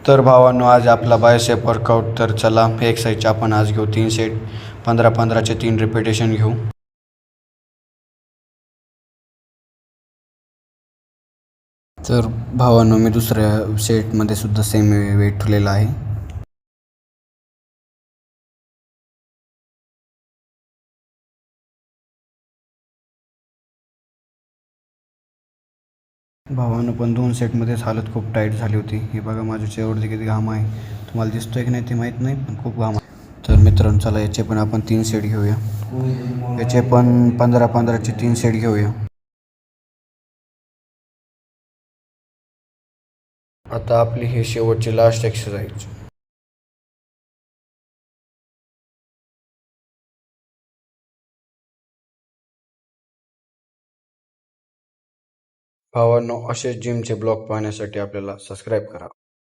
तर भावांनो, आज आपला बायसेप वर्कआउट. तर चला एक्सरसाइजचे आपण आज घेऊ 3 सेट. 15-15चे 3 रिपिटेशन घेऊ. तर भावांनो, मी दुसऱ्या सेटमध्ये सुद्धा सेम वेट ठेवलेला आहे. भावांनो, पण 2 सेटमध्येच हालत खूप टाईट झाली होती. हे बघा, माझ्या चेहऱ्यावरती किती घाम आहे. तुम्हाला दिसतोय की नाही ते माहीत नाही, पण खूप घाम आहे. तर मित्रांनो, चला याचे पण आपण 3 सेट घेऊया. याचे पण 15-15चे 3 सेट घेऊया. आता आपली ही शेवटची लास्ट एक्सरसाइज. भावांनो, असेच जिमचे ब्लॉग पाहण्यासाठी आपल्याला सबस्क्राईब करा.